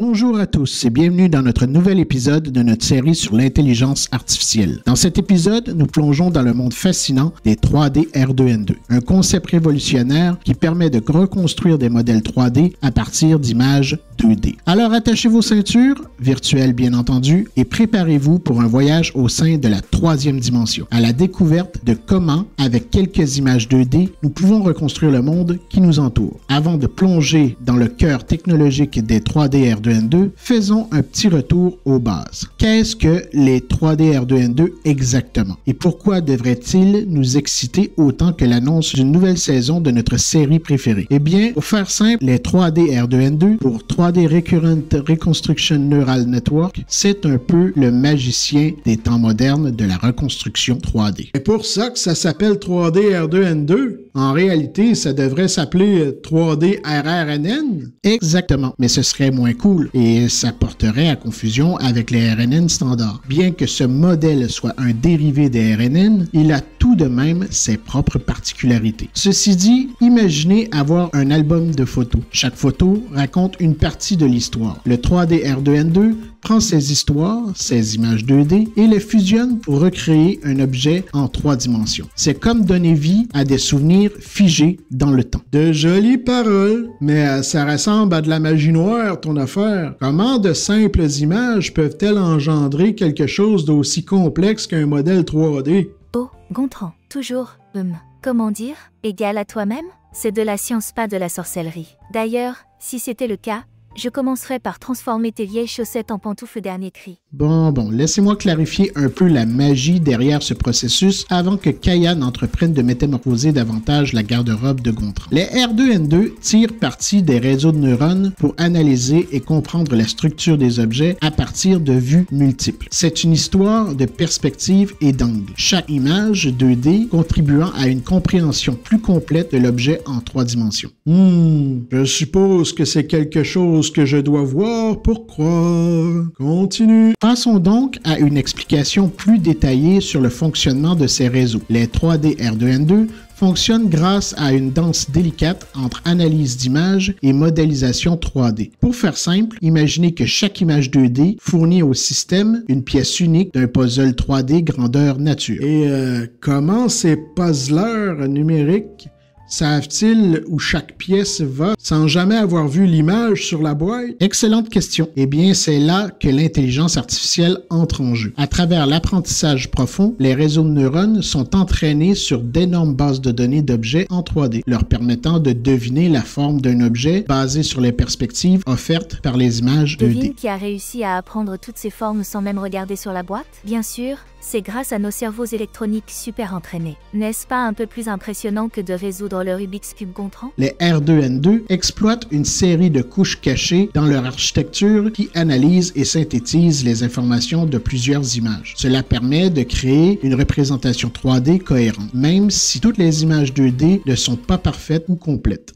Bonjour à tous et bienvenue dans notre nouvel épisode de notre série sur l'intelligence artificielle. Dans cet épisode, nous plongeons dans le monde fascinant des 3D R2N2, un concept révolutionnaire qui permet de reconstruire des modèles 3D à partir d'images 2D. Alors attachez vos ceintures, virtuelles bien entendu, et préparez-vous pour un voyage au sein de la troisième dimension, à la découverte de comment, avec quelques images 2D, nous pouvons reconstruire le monde qui nous entoure. Avant de plonger dans le cœur technologique des 3D R2N2, faisons un petit retour aux bases. Qu'est-ce que les 3D R2N2 exactement? Et pourquoi devrait-il nous exciter autant que l'annonce d'une nouvelle saison de notre série préférée? Eh bien, pour faire simple, les 3D R2N2, pour 3D Recurrent Reconstruction Neural Network, c'est un peu le magicien des temps modernes de la reconstruction 3D. C'est pour ça que ça s'appelle 3D R2N2? En réalité, ça devrait s'appeler 3D RRNN? Exactement, mais ce serait moins cool et ça porterait à confusion avec les RNN standards. Bien que ce modèle soit un dérivé des RNN, il a tout de même ses propres particularités. Ceci dit, imaginez avoir un album de photos. Chaque photo raconte une partie de l'histoire. Le 3D R2N2 prend ces histoires, ces images 2D, et les fusionne pour recréer un objet en 3 dimensions. C'est comme donner vie à des souvenirs figés dans le temps. De jolies paroles, mais ça ressemble à de la magie noire, ton affaire. Comment de simples images peuvent-elles engendrer quelque chose d'aussi complexe qu'un modèle 3D? Oh, Gontran, toujours, comment dire, égal à toi-même? C'est de la science, pas de la sorcellerie. D'ailleurs, si c'était le cas, je commencerai par transformer tes vieilles chaussettes en pantoufles dernier cri. Bon, laissez-moi clarifier un peu la magie derrière ce processus avant que Kaya n'entreprenne de métamorphoser davantage la garde-robe de Gontran. Les R2N2 tirent parti des réseaux de neurones pour analyser et comprendre la structure des objets à partir de vues multiples. C'est une histoire de perspective et d'angle. Chaque image 2D contribuant à une compréhension plus complète de l'objet en 3 dimensions. Je suppose que c'est quelque chose que je dois voir pour croire. Continue. Passons donc à une explication plus détaillée sur le fonctionnement de ces réseaux. Les 3D R2N2 fonctionnent grâce à une danse délicate entre analyse d'images et modélisation 3D. Pour faire simple, imaginez que chaque image 2D fournit au système une pièce unique d'un puzzle 3D grandeur nature. Et comment ces puzzleurs numériques savent-ils où chaque pièce va sans jamais avoir vu l'image sur la boîte? Excellente question. Eh bien, c'est là que l'intelligence artificielle entre en jeu. À travers l'apprentissage profond, les réseaux de neurones sont entraînés sur d'énormes bases de données d'objets en 3D, leur permettant de deviner la forme d'un objet basé sur les perspectives offertes par les images 2D. Devine qui a réussi à apprendre toutes ces formes sans même regarder sur la boîte? Bien sûr, c'est grâce à nos cerveaux électroniques super entraînés. N'est-ce pas un peu plus impressionnant que de résoudre le Rubik's Cube Gontran? Les R2N2 exploitent une série de couches cachées dans leur architecture qui analysent et synthétisent les informations de plusieurs images. Cela permet de créer une représentation 3D cohérente, même si toutes les images 2D ne sont pas parfaites ou complètes.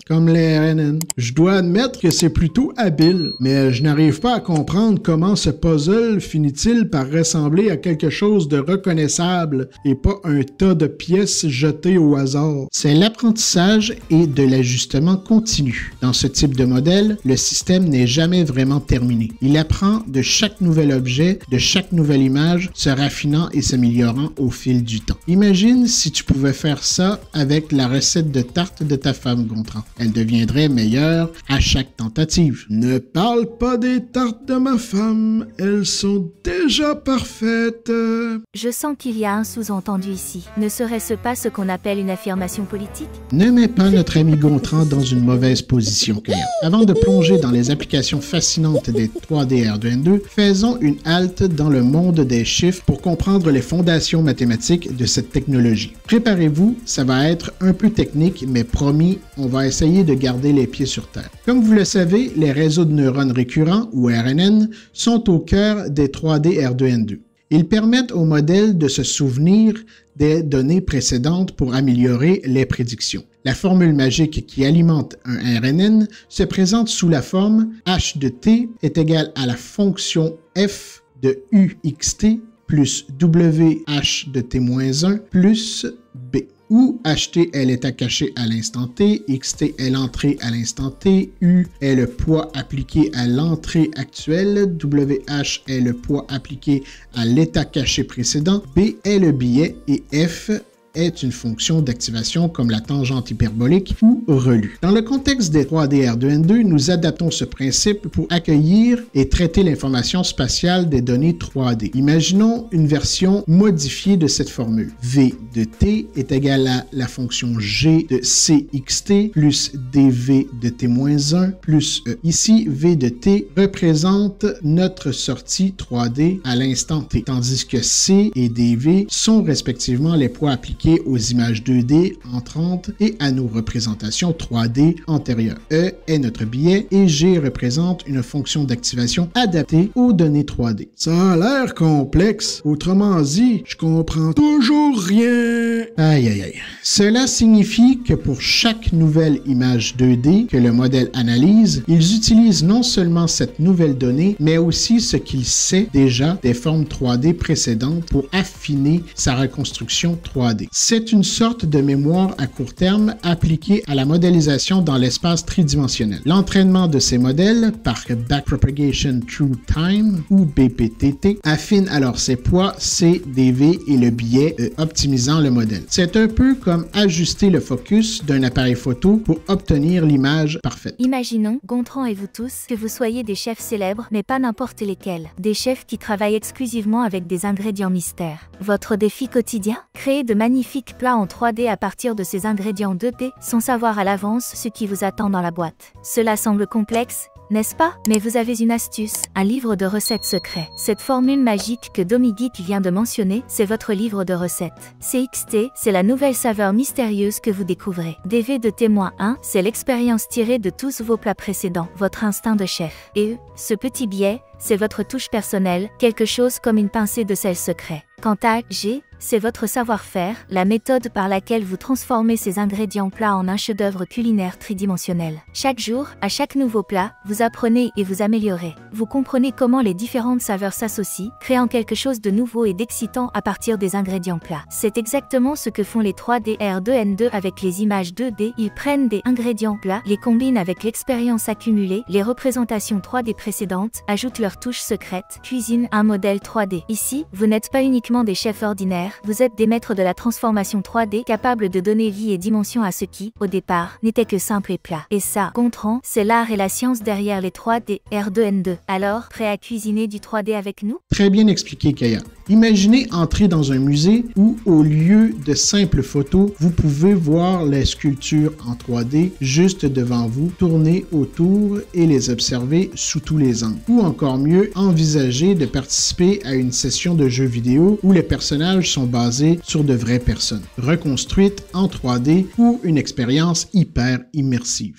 Comme les RNN. Je dois admettre que c'est plutôt habile, mais je n'arrive pas à comprendre comment ce puzzle finit-il par ressembler à quelque chose de reconnaissable et pas un tas de pièces jetées au hasard. C'est l'apprentissage et de l'ajustement continu. Dans ce type de modèle, le système n'est jamais vraiment terminé. Il apprend de chaque nouvel objet, de chaque nouvelle image, se raffinant et s'améliorant au fil du temps. Imagine si tu pouvais faire ça avec la recette de tarte de ta femme, Gontran. Elle deviendrait meilleure à chaque tentative. Ne parle pas des tartes de ma femme, elles sont déjà parfaites. Je sens qu'il y a un sous-entendu ici. Ne serait-ce pas ce qu'on appelle une affirmation politique? Ne mets pas notre ami Gontran dans une mauvaise position, Kaya. Avant de plonger dans les applications fascinantes des 3D R2N2, faisons une halte dans le monde des chiffres pour comprendre les fondations mathématiques de cette technologie. Préparez-vous, ça va être un peu technique, mais promis, on va essayer de garder les pieds sur terre. Comme vous le savez, les réseaux de neurones récurrents, ou RNN, sont au cœur des 3D R2N2. Ils permettent au modèle de se souvenir des données précédentes pour améliorer les prédictions. La formule magique qui alimente un RNN se présente sous la forme h de t est égal à la fonction f de uxt plus wh de t-1 plus b. où HT est l'état caché à l'instant T, XT est l'entrée à l'instant T, U est le poids appliqué à l'entrée actuelle, WH est le poids appliqué à l'état caché précédent, B est le billet et F est une fonction d'activation comme la tangente hyperbolique ou relue. Dans le contexte des 3D R2N2, nous adaptons ce principe pour accueillir et traiter l'information spatiale des données 3D. Imaginons une version modifiée de cette formule. V de T est égal à la fonction G de CXT plus DV de T-1 plus E. Ici, V de T représente notre sortie 3D à l'instant T, tandis que C et DV sont respectivement les poids appliqués aux images 2D entrantes et à nos représentations 3D antérieures. E est notre billet et G représente une fonction d'activation adaptée aux données 3D. Ça a l'air complexe. Autrement dit, je comprends toujours rien. Aïe aïe aïe. Cela signifie que pour chaque nouvelle image 2D que le modèle analyse, ils utilisent non seulement cette nouvelle donnée, mais aussi ce qu'il sait déjà des formes 3D précédentes pour affiner sa reconstruction 3D. C'est une sorte de mémoire à court terme appliquée à la modélisation dans l'espace tridimensionnel. L'entraînement de ces modèles par Backpropagation Through Time ou BPTT affine alors ses poids C, DV et le billet optimisant le modèle. C'est un peu comme ajuster le focus d'un appareil photo pour obtenir l'image parfaite. Imaginons, Gontran et vous tous, que vous soyez des chefs célèbres, mais pas n'importe lesquels. Des chefs qui travaillent exclusivement avec des ingrédients mystères. Votre défi quotidien? Créer de magnifiques plats en 3D à partir de ces ingrédients 2D, sans savoir à l'avance ce qui vous attend dans la boîte. Cela semble complexe, n'est-ce pas? Mais vous avez une astuce, un livre de recettes secret. Cette formule magique que Domigeek vient de mentionner, c'est votre livre de recettes. CXT, c'est la nouvelle saveur mystérieuse que vous découvrez. DV de T-1, c'est l'expérience tirée de tous vos plats précédents, votre instinct de chef. Et E, ce petit biais, c'est votre touche personnelle, quelque chose comme une pincée de sel secret. Quant à G, c'est votre savoir-faire, la méthode par laquelle vous transformez ces ingrédients plats en un chef-d'œuvre culinaire tridimensionnel. Chaque jour, à chaque nouveau plat, vous apprenez et vous améliorez. Vous comprenez comment les différentes saveurs s'associent, créant quelque chose de nouveau et d'excitant à partir des ingrédients plats. C'est exactement ce que font les 3D R2N2 avec les images 2D. Ils prennent des ingrédients plats, les combinent avec l'expérience accumulée, les représentations 3D précédentes, ajoutent leur touche secrète, cuisinent un modèle 3D. Ici, vous n'êtes pas uniquement des chefs ordinaires, vous êtes des maîtres de la transformation 3D capables de donner vie et dimension à ce qui, au départ, n'était que simple et plat. Et ça, Gontran, c'est l'art et la science derrière les 3D R2N2. Alors, prêt à cuisiner du 3D avec nous? Très bien expliqué, Kaya. Imaginez entrer dans un musée où, au lieu de simples photos, vous pouvez voir les sculptures en 3D juste devant vous, tourner autour et les observer sous tous les angles. Ou encore mieux, envisager de participer à une session de jeux vidéo où les personnages sont basés sur de vraies personnes, reconstruites en 3D ou une expérience hyper immersive.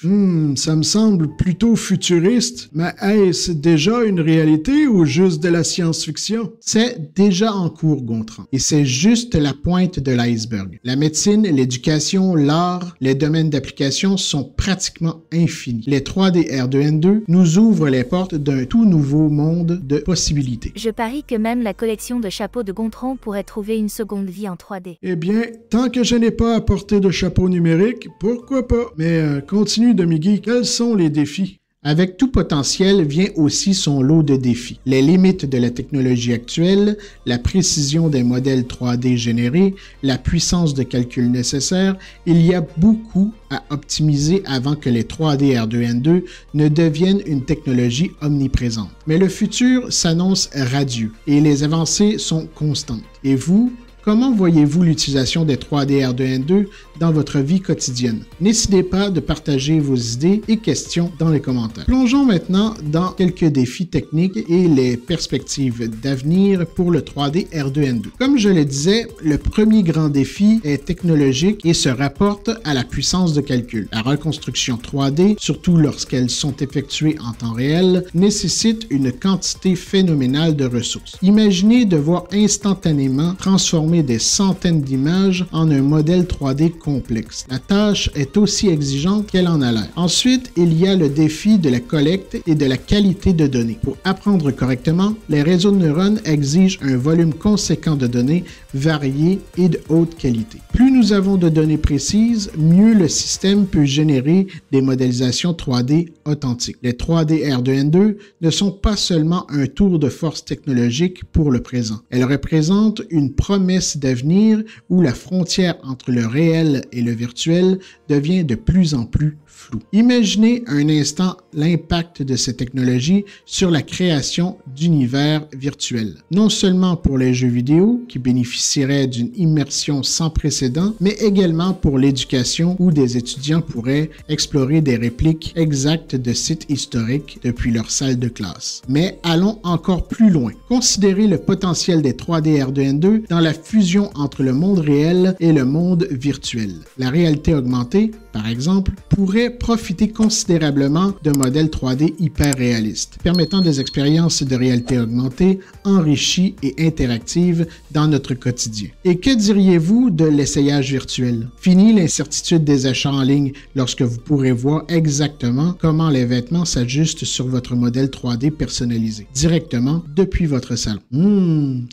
Ça me semble plutôt futuriste, mais est-ce déjà une réalité ou juste de la science-fiction? C'est déjà en cours, Gontran, et c'est juste la pointe de l'iceberg. La médecine, l'éducation, l'art, les domaines d'application sont pratiquement infinis. Les 3D R2N2 nous ouvrent les portes d'un tout nouveau monde de possibilités. Je parie que même la collection de chapeaux de Gontran pourrait trouver une seconde vie en 3D. Eh bien, tant que je n'ai pas apporté de chapeau numérique, pourquoi pas? Mais continue, Domigeek, quels sont les défis? Avec tout potentiel vient aussi son lot de défis. Les limites de la technologie actuelle, la précision des modèles 3D générés, la puissance de calcul nécessaire, il y a beaucoup à optimiser avant que les 3D R2N2 ne deviennent une technologie omniprésente. Mais le futur s'annonce radieux et les avancées sont constantes. Et vous, comment voyez-vous l'utilisation des 3D R2N2 dans votre vie quotidienne? N'hésitez pas de partager vos idées et questions dans les commentaires. Plongeons maintenant dans quelques défis techniques et les perspectives d'avenir pour le 3D R2N2. Comme je le disais, le premier grand défi est technologique et se rapporte à la puissance de calcul. La reconstruction 3D, surtout lorsqu'elles sont effectuées en temps réel, nécessite une quantité phénoménale de ressources. Imaginez devoir instantanément transformer des centaines d'images en un modèle 3D complexe. La tâche est aussi exigeante qu'elle en a l'air. Ensuite, il y a le défi de la collecte et de la qualité de données. Pour apprendre correctement, les réseaux de neurones exigent un volume conséquent de données variées et de haute qualité. Plus nous avons de données précises, mieux le système peut générer des modélisations 3D authentiques. Les 3D R2N2 ne sont pas seulement un tour de force technologique pour le présent. Elles représentent une promesse d'avenir où la frontière entre le réel et le virtuel devient de plus en plus floue. Imaginez un instant l'impact de ces technologies sur la création d'univers virtuels. Non seulement pour les jeux vidéo qui bénéficieraient d'une immersion sans précédent, mais également pour l'éducation où des étudiants pourraient explorer des répliques exactes de sites historiques depuis leur salle de classe. Mais allons encore plus loin. Considérez le potentiel des 3D R2N2 dans la fusion entre le monde réel et le monde virtuel. La réalité augmentée, par exemple, pourrait profiter considérablement de modèles 3D hyper réalistes, permettant des expériences de réalité augmentée enrichies et interactives dans notre quotidien. Et que diriez-vous de l'essayage virtuel? Fini l'incertitude des achats en ligne lorsque vous pourrez voir exactement comment les vêtements s'ajustent sur votre modèle 3D personnalisé, directement depuis votre salon.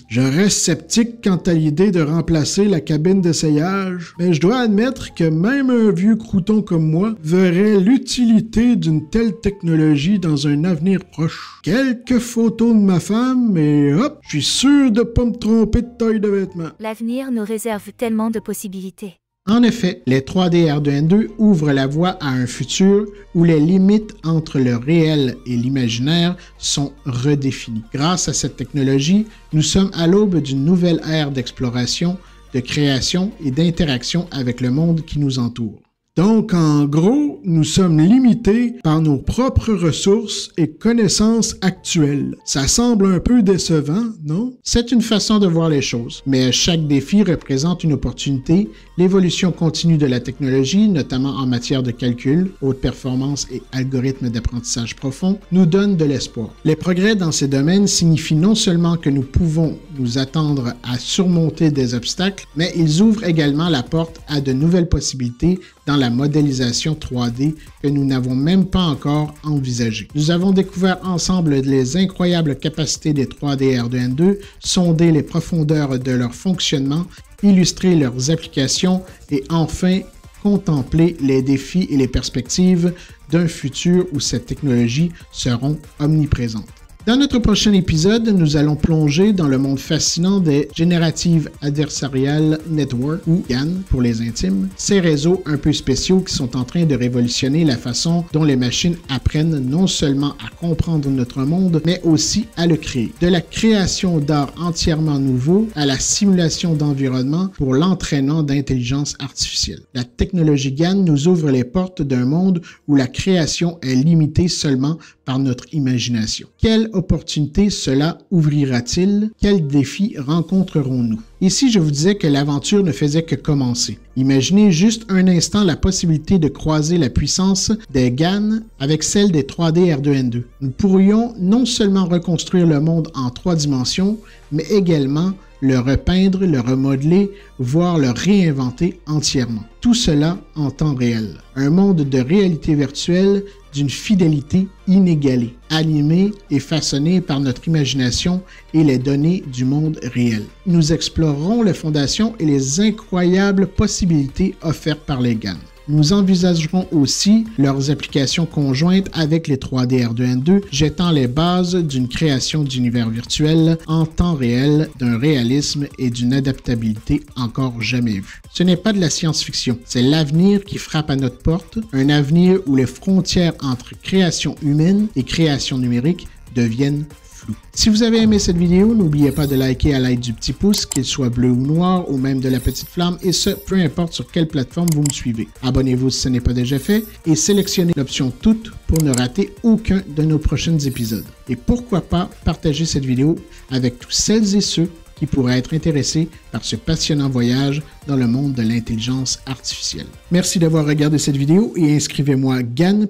Je reste sceptique quant à l'idée de remplacer la cabine d'essayage, mais je dois admettre que même un vieux crouton comme moi verrait l'utilité d'une telle technologie dans un avenir proche. Quelques photos de ma femme et hop, je suis sûr de pas me tromper de taille de vêtements. L'avenir nous réserve tellement de possibilités. En effet, les 3D R2N2 ouvrent la voie à un futur où les limites entre le réel et l'imaginaire sont redéfinies. Grâce à cette technologie, nous sommes à l'aube d'une nouvelle ère d'exploration, de création et d'interaction avec le monde qui nous entoure. Donc, en gros, nous sommes limités par nos propres ressources et connaissances actuelles. Ça semble un peu décevant, non? C'est une façon de voir les choses, mais chaque défi représente une opportunité. L'évolution continue de la technologie, notamment en matière de calcul, haute performance et algorithmes d'apprentissage profond, nous donne de l'espoir. Les progrès dans ces domaines signifient non seulement que nous pouvons nous attendre à surmonter des obstacles, mais ils ouvrent également la porte à de nouvelles possibilités dans la modélisation 3D que nous n'avons même pas encore envisagées. Nous avons découvert ensemble les incroyables capacités des 3D R2N2, sondé les profondeurs de leur fonctionnement, illustré leurs applications et enfin contempler les défis et les perspectives d'un futur où ces technologies seront omniprésentes. Dans notre prochain épisode, nous allons plonger dans le monde fascinant des Generative Adversarial Network, ou GAN pour les intimes, ces réseaux un peu spéciaux qui sont en train de révolutionner la façon dont les machines apprennent non seulement à comprendre notre monde, mais aussi à le créer. De la création d'art entièrement nouveau à la simulation d'environnement pour l'entraînement d'intelligence artificielle. La technologie GAN nous ouvre les portes d'un monde où la création est limitée seulement par notre imagination. Quelle opportunité cela ouvrira-t-il? Quels défis rencontrerons-nous? Ici, je vous disais que l'aventure ne faisait que commencer. Imaginez juste un instant la possibilité de croiser la puissance des GAN avec celle des 3D R2N2. Nous pourrions non seulement reconstruire le monde en 3 dimensions, mais également le repeindre, le remodeler, voire le réinventer entièrement. Tout cela en temps réel. Un monde de réalité virtuelle d'une fidélité inégalée, animée et façonnée par notre imagination et les données du monde réel. Nous explorerons les fondations et les incroyables possibilités offertes par les GAN. Nous envisagerons aussi leurs applications conjointes avec les 3D R2N2, jetant les bases d'une création d'univers virtuel en temps réel, d'un réalisme et d'une adaptabilité encore jamais vue. Ce n'est pas de la science-fiction, c'est l'avenir qui frappe à notre porte, un avenir où les frontières entre création humaine et création numérique deviennent flou. Si vous avez aimé cette vidéo, n'oubliez pas de liker à l'aide du petit pouce, qu'il soit bleu ou noir, ou même de la petite flamme, et ce, peu importe sur quelle plateforme vous me suivez. Abonnez-vous si ce n'est pas déjà fait, et sélectionnez l'option toutes pour ne rater aucun de nos prochains épisodes. Et pourquoi pas partager cette vidéo avec tous celles et ceux qui pourraient être intéressés par ce passionnant voyage dans le monde de l'intelligence artificielle. Merci d'avoir regardé cette vidéo et inscrivez-moi GAN++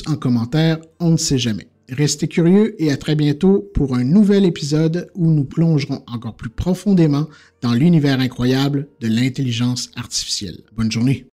en commentaire, on ne sait jamais. Restez curieux et à très bientôt pour un nouvel épisode où nous plongerons encore plus profondément dans l'univers incroyable de l'intelligence artificielle. Bonne journée.